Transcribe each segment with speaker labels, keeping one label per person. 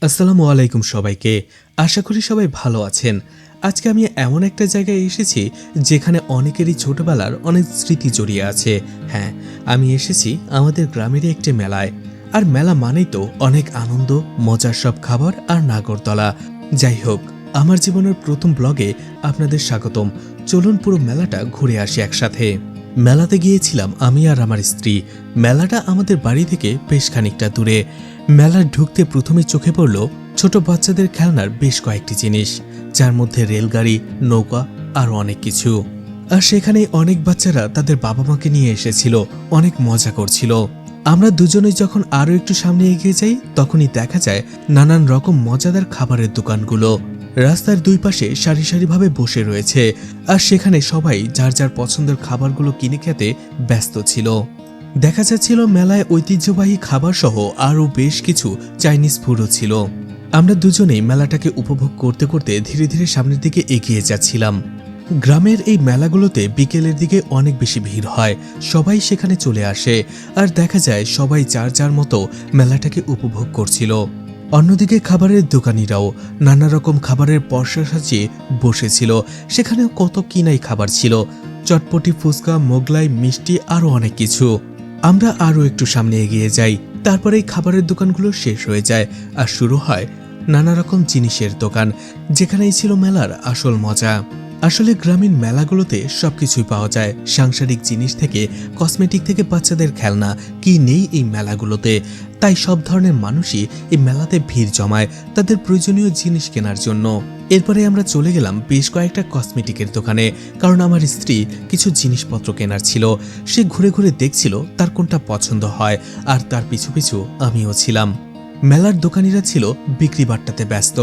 Speaker 1: আসসালামু আলাইকুম সবাইকে। আশা করি সবাই ভালো আছেন। আজকে আমি এমন একটা জায়গায় এসেছি যেখানে অনেকেরই ছোটবেলার অনেক স্মৃতি জড়িয়ে আছে। হ্যাঁ, আমি এসেছি আমাদের গ্রামেরই একটি মেলায়। আর মেলা মানেই তো অনেক আনন্দ, মজার সব খাবার আর নাগরদোলা। যাই হোক, আমার জীবনের প্রথম ব্লগে আপনাদের স্বাগতম। চলুন পুরো মেলাটা ঘুরে আসি একসাথে। মেলাতে গিয়েছিলাম আমি আর আমার স্ত্রী। মেলাটা আমাদের বাড়ি থেকে বেশ খানিকটা দূরে। মেলায় ঢুকতে প্রথমে চোখে পড়ল ছোট বাচ্চাদের খেলনার বেশ কয়েকটি জিনিস, যার মধ্যে রেলগাড়ি, নৌকা আর অনেক কিছু। আর সেখানে অনেক বাচ্চারা তাদের বাবা মাকে নিয়ে এসেছিল, অনেক মজা করছিল। আমরা দুজনেই যখন আরো একটু সামনে এগিয়ে যাই তখনই দেখা যায় নানান রকম মজাদার খাবারের দোকানগুলো রাস্তার দুই পাশে সারি সারিভাবে বসে রয়েছে। আর সেখানে সবাই যার যার পছন্দের খাবারগুলো কিনে খেতে ব্যস্ত ছিল। দেখা যাচ্ছিল মেলায় ঐতিহ্যবাহী খাবার সহ আরও বেশ কিছু চাইনিজ ফুডও ছিল। আমরা দুজনেই মেলাটাকে উপভোগ করতে করতে ধীরে ধীরে সামনের দিকে এগিয়ে যাচ্ছিলাম। গ্রামের এই মেলাগুলোতে বিকেলের দিকে অনেক বেশি ভিড় হয়, সবাই সেখানে চলে আসে। আর দেখা যায় সবাই যার যার মতো মেলাটাকে উপভোগ করছিল। অন্যদিকে খাবারের দোকানিরাও নানা রকম খাবারের পসরা সাজিয়ে বসেছিল। সেখানেও কত কিনাই খাবার ছিল, চটপটি, ফুচকা, মোগলাই, মিষ্টি আরও অনেক কিছু। আমরা আরও একটু সামনে এগিয়ে যাই, তারপরে এই খাবারের দোকানগুলো শেষ হয়ে যায় আর শুরু হয় নানা রকম জিনিসের দোকান, যেখানেই ছিল মেলার আসল মজা। আসলে গ্রামীণ মেলাগুলোতে সবকিছুই পাওয়া যায়, সাংসারিক জিনিস থেকে কসমেটিক থেকে বাচ্চাদের খেলনা, কি নেই এই মেলাগুলোতে। তাই সব ধরনের মানুষই এই মেলাতে ভিড় জমায় তাদের প্রয়োজনীয় জিনিস কেনার জন্য। এরপরে আমরা চলে গেলাম বেশ কয়েকটা কসমেটিকের দোকানে, কারণ আমার স্ত্রী কিছু জিনিসপত্র কেনার ছিল। সে ঘুরে ঘুরে দেখছিল তার কোনটা পছন্দ হয়, আর তার পিছু পিছু আমিও ছিলাম। মেলার দোকানিরা ছিল বিক্রি বাট্টাতে ব্যস্ত,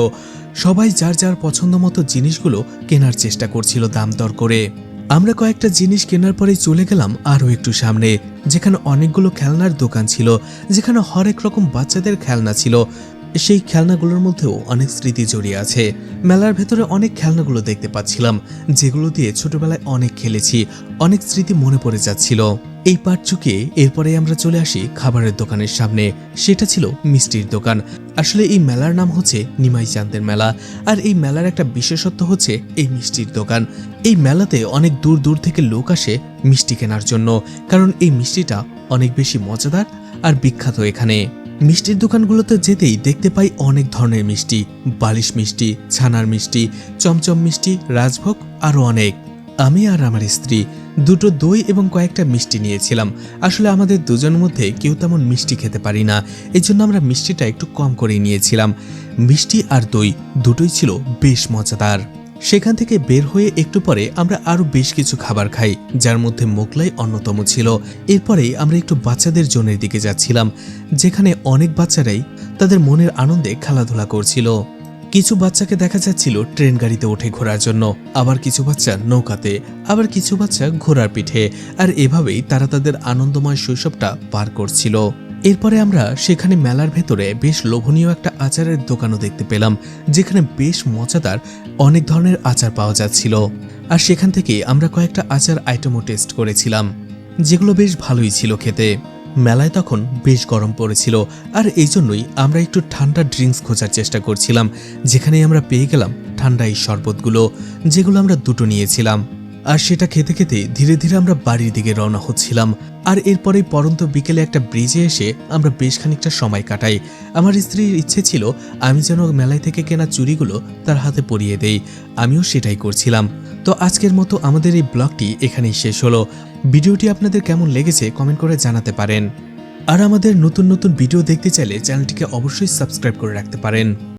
Speaker 1: সবাই যার যার পছন্দ মতো জিনিসগুলো কেনার চেষ্টা করছিল দাম দর করে। আমরা কয়েকটা জিনিস কেনার পরেই চলে গেলাম আরও একটু সামনে, যেখানে অনেকগুলো খেলনার দোকান ছিল, যেখানে হরেক রকম বাচ্চাদের খেলনা ছিল। সেই খেলনাগুলোর মধ্যেও অনেক স্মৃতি জড়িয়ে আছে। মেলার ভেতরে অনেক খেলনাগুলো দেখতে পাচ্ছিলাম, যেগুলো দিয়ে ছোটবেলায় অনেক খেলেছি, অনেক স্মৃতি মনে পড়ে যাচ্ছিল। এই পাট চুকিয়ে এরপরে আমরা চলে আসি খাবারের দোকানের সামনে। সেটা ছিল মিষ্টির দোকান। আসলে এই মেলার নাম হচ্ছে নিমাই চাঁদের মেলা। আর এই মেলার একটা বিশেষত্ব হচ্ছে এই মিষ্টির দোকান। এই মেলাতে অনেক দূর দূর থেকে লোক আসে মিষ্টি কেনার জন্য, কারণ এই মিষ্টিটা অনেক বেশি মজাদার আর বিখ্যাত এখানে। মিষ্টির দোকানগুলোতে যেতেই দেখতে পাই অনেক ধরনের মিষ্টি, বালিশ মিষ্টি, ছানার মিষ্টি, চমচম মিষ্টি, রাজভোগ আরও অনেক। আমি আর আমার স্ত্রী দুটো দই এবং কয়েকটা মিষ্টি নিয়েছিলাম। আসলে আমাদের দুজনের মধ্যে কেউ তেমন মিষ্টি খেতে পারি না, এই জন্য আমরা মিষ্টিটা একটু কম করে নিয়েছিলাম। মিষ্টি আর দই দুটোই ছিল বেশ মজাদার। সেখান থেকে বের হয়ে একটু পরে আমরা আরো বেশ কিছু খাবার খাই, যার মধ্যে মোগলাই অন্যতম ছিল। এরপরে আমরা একটু বাচ্চাদের জোনের দিকে যাচ্ছিলাম, যেখানে অনেক বাচ্চারাই তাদের মনের আনন্দে খেলাধুলা করছিল। কিছু বাচ্চাকে দেখা যাচ্ছিল ট্রেন গাড়িতে উঠে ঘোরার জন্য, আবার কিছু বাচ্চা নৌকাতে, আবার কিছু বাচ্চা ঘোড়ার পিঠে। আর এভাবেই তারা তাদের আনন্দময় শৈশবটা পার করছিল। এরপরে আমরা সেখানে মেলার ভেতরে বেশ লোভনীয় একটা আচারের দোকানও দেখতে পেলাম, যেখানে বেশ মজাদার অনেক ধরনের আচার পাওয়া যাচ্ছিল। আর সেখান থেকে আমরা কয়েকটা আচার আইটেমও টেস্ট করেছিলাম, যেগুলো বেশ ভালোই ছিল খেতে। মেলায় তখন বেশ গরম পড়েছিল, আর এই জন্যই আমরা একটু ঠান্ডা ড্রিঙ্কস খোঁজার চেষ্টা করছিলাম, যেখানে আমরা পেয়ে গেলাম ঠান্ডা এই শরবতগুলো, যেগুলো আমরা দুটো নিয়েছিলাম। আর সেটা খেতে খেতে ধীরে ধীরে আমরা বাড়ির দিকে রওনা হচ্ছিলাম। আর এরপরেই পরন্ত বিকেলে একটা ব্রিজে এসে আমরা বেশ খানিকটা সময় কাটাই। আমার স্ত্রীর ইচ্ছে ছিল আমি যেন মেলায় থেকে কেনা চুড়িগুলো তার হাতে পরিয়ে দেই, আমিও সেটাই করছিলাম। তো আজকের মতো আমাদের এই ব্লগটি এখানেই শেষ হলো। ভিডিওটি আপনাদের কেমন লেগেছে কমেন্ট করে জানাতে পারেন। আর আমাদের নতুন নতুন ভিডিও দেখতে চাইলে চ্যানেলটিকে অবশ্যই সাবস্ক্রাইব করে রাখতে পারেন।